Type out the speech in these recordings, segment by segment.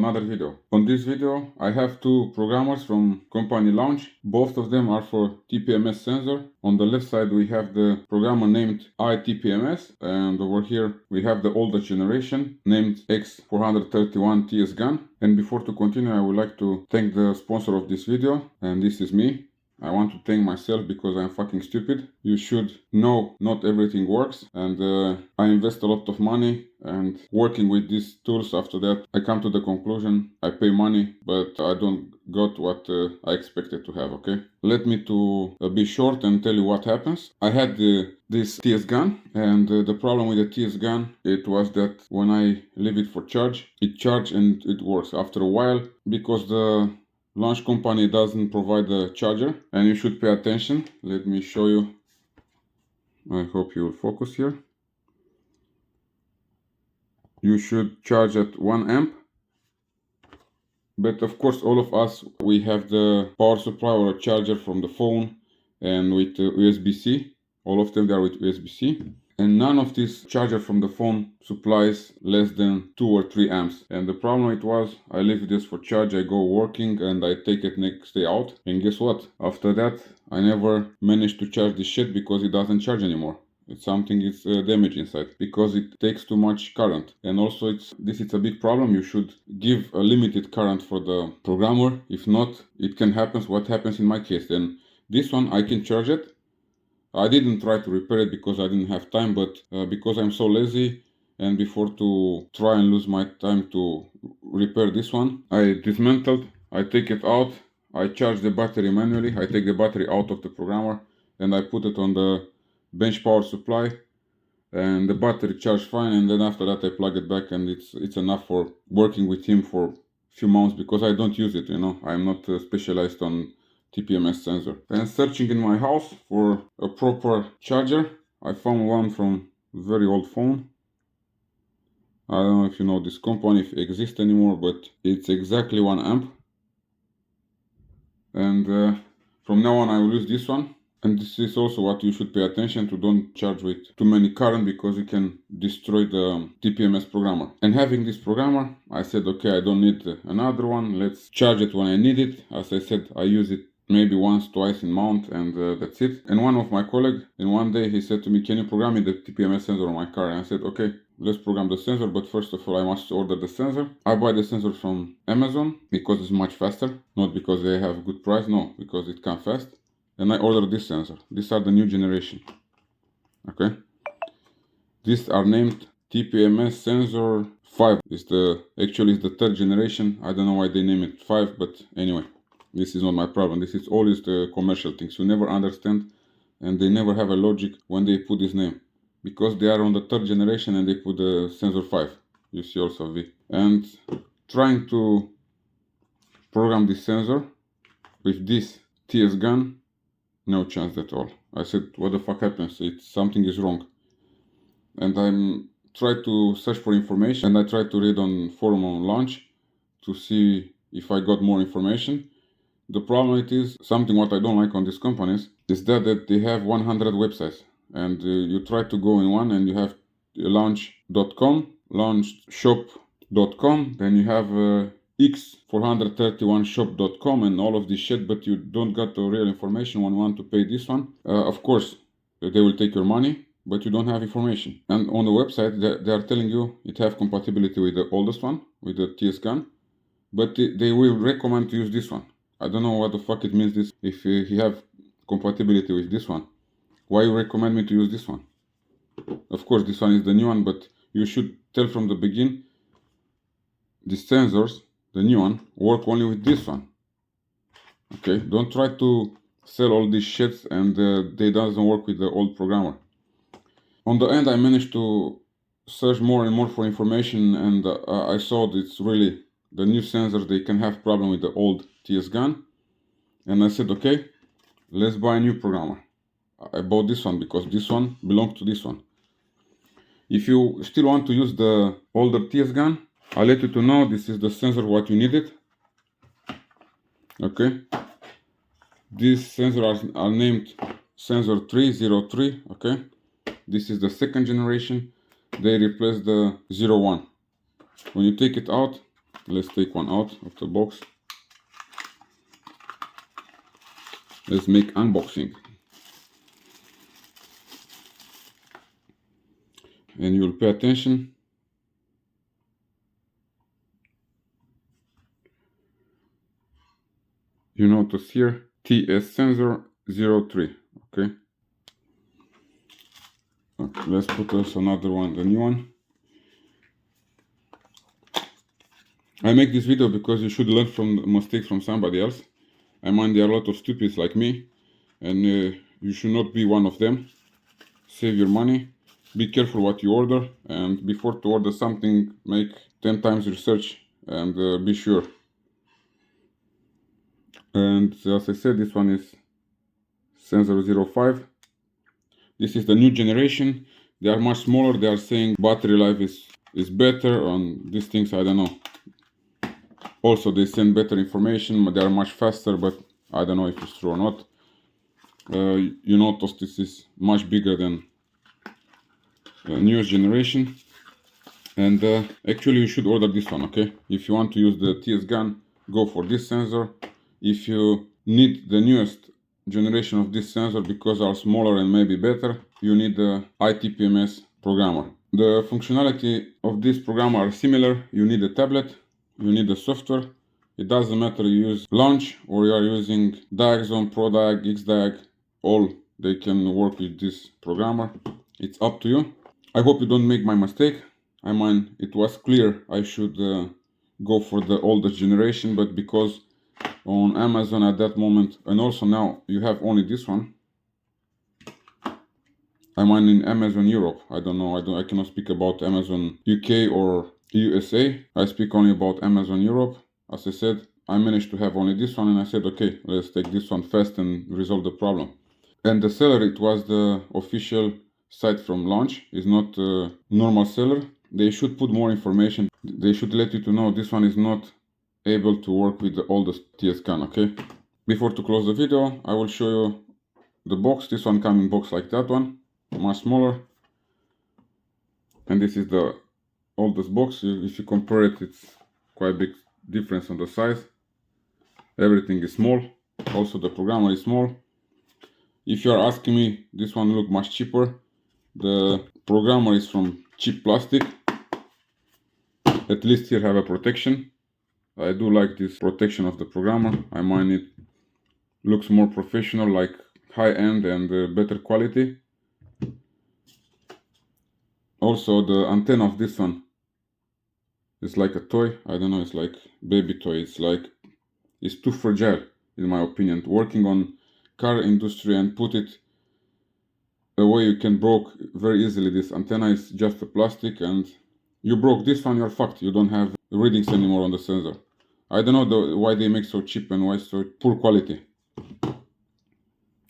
another video. On this video I have two programmers from company launch. Both of them are for TPMS sensor. On the left side we have the programmer named iTPMS, and over here we have the older generation named x431TsGun. And before to continue, I would like to thank the sponsor of this video, and this is me. I want to thank myself because I'm fucking stupid. You should know not everything works, and I invest a lot of money, and working with these tools, after that I come to the conclusion I pay money but I don't got what I expected to have. Okay, let me to be short and tell you what happens. I had this TsGun, and the problem with the TsGun, it was that when I leave it for charge, it charges and it works after a while, because the launch company doesn't provide a charger, and you should pay attention. Let me show you. I hope you will focus here. You should charge at 1 amp, but of course all of us, we have the power supply or a charger from the phone and with USB-C. All of them, they are with USB-C. And none of these charger from the phone supplies less than 2 or 3 amps. And the problem it was, I leave this for charge, I go working, and I take it next day out. And guess what? After that, I never managed to charge this shit because it doesn't charge anymore. It's something is damaged inside because it takes too much current. And also this is a big problem. You should give a limited current for the programmer. If not, it can happen what happens in my case. Then this one, I can charge it. I didn't try to repair it because I didn't have time, but because I'm so lazy, and before to try and lose my time to repair this one, I dismantled, I take it out, I charge the battery manually, I take the battery out of the programmer and I put it on the bench power supply, and the battery charged fine, and then after that I plug it back, and it's enough for working with him for a few months, because I don't use it, you know, I'm not specialized on TPMS sensor. And searching in my house for a proper charger, I found one from a very old phone. I don't know if you know this company, if it exists anymore, but it's exactly 1 amp. And from now on I will use this one. And this is also what you should pay attention to. Don't charge with too many current, because you can destroy the TPMS programmer. And having this programmer, I said, okay, I don't need another one. Let's charge it when I need it. As I said, I use it maybe once, twice in month, and that's it. And one of my colleagues, in one day, he said to me, can you program me the TPMS sensor on my car? And I said, okay, let's program the sensor, but first of all I must order the sensor. I buy the sensor from Amazon because it's much faster, not because they have good price, no, because it comes fast. And I order this sensor. These are the new generation. Okay, these are named TPMS sensor 5. Actually it's the 3rd generation. I don't know why they name it 5, but anyway, this is not my problem. This is always the commercial things. You never understand, and they never have a logic when they put this name, because they are on the 3rd generation and they put the sensor 5. You see also V. And trying to program this sensor with this TsGun, no chance at all. I said, what the fuck happens? Something is wrong. And I'm trying to search for information, and I tried to read on forum on launch to see if I got more information. The problem it is, something what I don't like on these companies, is that they have 100 websites, and you try to go in one and you have launch.com, launchshop.com, then you have x431shop.com and all of this shit, but you don't got the real information when you want to pay this one. Of course, they will take your money, but you don't have information. And on the website, they are telling you it have compatibility with the oldest one, with the TsGun, but they will recommend to use this one. I don't know what the fuck it means this. If you have compatibility with this one, why you recommend me to use this one? Of course, this one is the new one, but you should tell from the beginning, these sensors, the new one, work only with this one. Okay, don't try to sell all these shits and they doesn't work with the old programmer. On the end, I managed to search more and more for information, and I saw that it's really the new sensors, they can have problem with the old TsGun. And I said, okay, let's buy a new programmer. I bought this one because this one belongs to this one. If you still want to use the older TsGun, I'll let you to know this is the sensor what you needed. Okay, these sensors are named sensor 303. Okay, this is the 2nd generation. They replaced the 01. When you take it out, let's take one out of the box. Let's make unboxing. And you'll pay attention. You notice here TS sensor 03. Okay. Let's put also another one, the new one. I make this video because you should learn from mistakes from somebody else. I mind there are a lot of stupids like me, and you should not be one of them. Save your money, be careful what you order, and before to order something, make 10 times research and be sure. And as I said, this one is sensor 05. This is the new generation. They are much smaller. They are saying battery life is better on these things. I don't know. Also, they send better information. They are much faster, but I don't know if it's true or not. You notice this is much bigger than the newest generation. And actually, you should order this one, okay? If you want to use the TsGun, go for this sensor. If you need the newest generation of this sensor because are smaller and maybe better, you need the iTPMS programmer. The functionality of this programmer are similar. You need a tablet, you need the software. It doesn't matter you use Launch or you are using Diagzone, ProDiag, XDiag, all they can work with this programmer. It's up to you. I hope you don't make my mistake. I mean, it was clear I should go for the oldest generation, but because on Amazon at that moment, and also now you have only this one. I mean in Amazon Europe. I don't know. I cannot speak about Amazon UK or USA. I speak only about Amazon Europe. As I said, I managed to have only this one, and I said, okay, let's take this one fast and resolve the problem. And the seller, it was the official site from Launch. It's not a normal seller. They should put more information. They should let you to know this one is not able to work with the oldest TsGun, okay? Before to close the video, I will show you the box. This one comes in box like that one, much smaller. And this is the oldest box. If you compare it, it's quite a big difference on the size. Everything is small. Also the programmer is small. If you are asking me, this one looks much cheaper. The programmer is from cheap plastic. At least here have a protection. I do like this protection of the programmer. I mind it looks more professional, like high-end and better quality. Also the antenna of this one is like a toy. I don't know, it's like baby toy. It's too fragile in my opinion. Working on car industry and put it away, you can broke very easily. This antenna is just a plastic, and you broke this one, you're fucked. You don't have readings anymore on the sensor. I don't know why they make so cheap and why so poor quality.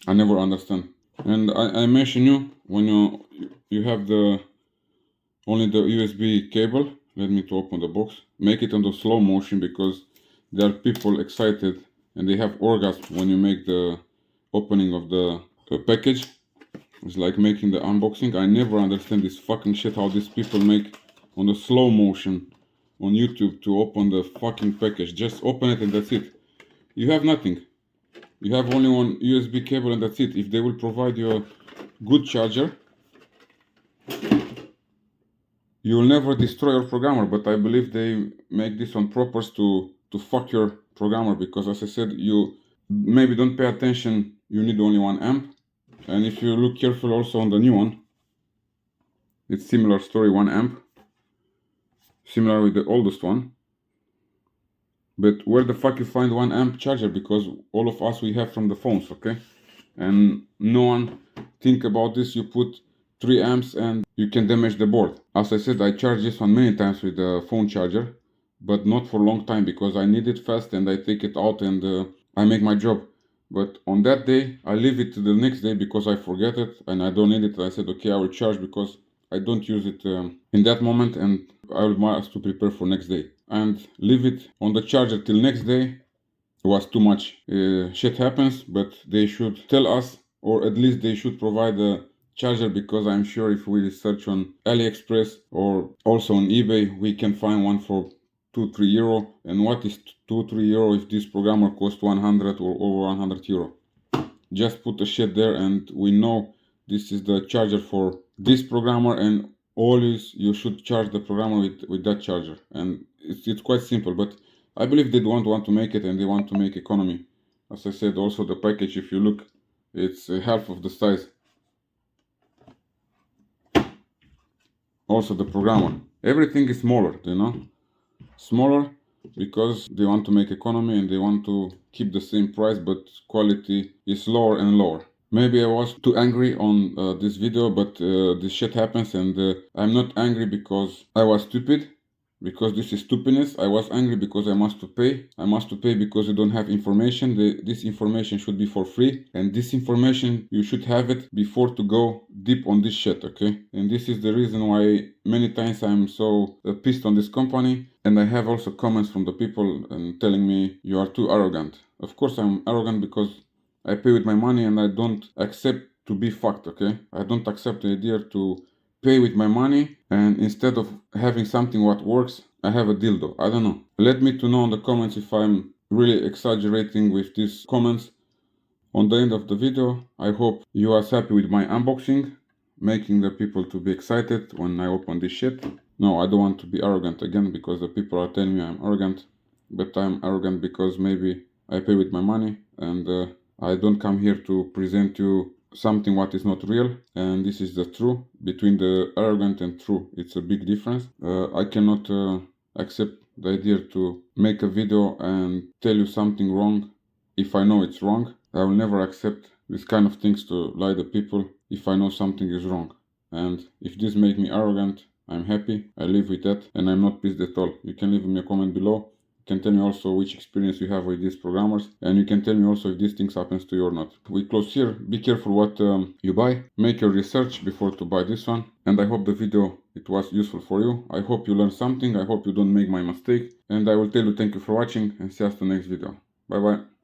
I never understand. And I mention you when you have only the USB cable. Let me to open the box. Make it on the slow motion because there are people excited and they have orgasm when you make the opening of the package. It's like making the unboxing. I never understand this fucking shit how these people make on the slow motion on YouTube to open the fucking package. Just open it and that's it. You have nothing. You have only one USB cable and that's it. If they will provide you a good charger, you will never destroy your programmer. But I believe they make this on purpose to fuck your programmer, because as I said, you maybe don't pay attention. You need only 1 amp. And if you look careful also on the new one, it's similar story, 1 amp. Similar with the oldest one. But where the fuck you find 1 amp charger? Because all of us we have from the phones, okay? And no one think about this. You put 3 amps and you can damage the board. As I said, I charge this one many times with the phone charger, but not for a long time because I need it fast and I take it out and I make my job. But on that day, I leave it to the next day because I forget it and I don't need it. I said, okay, I will charge because I don't use it in that moment, and I will must to prepare for next day. And leave it on the charger till next day was too much. Shit happens, but they should tell us, or at least they should provide a charger, because I'm sure if we search on AliExpress or also on eBay, we can find one for 2-3 euro. And what is 2-3 euro if this programmer costs 100 or over 100 euro? Just put a shed there and we know this is the charger for this programmer, and always you should charge the programmer with that charger. And it's quite simple, but I believe they don't want to make it, and they want to make economy. As I said, also the package, if you look, it's half of the size. Also the programmer, everything is smaller, you know, smaller because they want to make economy and they want to keep the same price, but quality is lower and lower. Maybe I was too angry on this video, but this shit happens, and I'm not angry because I was stupid, because this is stupidness. I was angry because I must to pay. I must to pay because you don't have information. This information should be for free, and this information you should have it before to go deep on this shit, okay? And this is the reason why many times I'm so pissed on this company, and I have also comments from the people and telling me you are too arrogant. Of course I'm arrogant because I pay with my money and I don't accept to be fucked, okay? I don't accept the idea to pay with my money and instead of having something what works, I have a dildo. I don't know. Let me to know in the comments if I'm really exaggerating with these comments. On the end of the video, I hope you are happy with my unboxing, making the people to be excited when I open this shit. No, I don't want to be arrogant again because the people are telling me I'm arrogant, but I'm arrogant because maybe I pay with my money and I don't come here to present you something what is not real, and this is the true. Between the arrogant and true, it's a big difference. I cannot accept the idea to make a video and tell you something wrong if I know it's wrong. I will never accept this kind of things to lie to people if I know something is wrong. And if this make me arrogant, I'm happy, I live with that, and I'm not pissed at all. You can leave me a comment below. You can tell me also which experience you have with these programmers, and you can tell me also if these things happens to you or not. We close here. Be careful what you buy. Make your research before to buy this one. And I hope the video it was useful for you. I hope you learned something. I hope you don't make my mistake. And I will tell you thank you for watching and see us in the next video. Bye bye.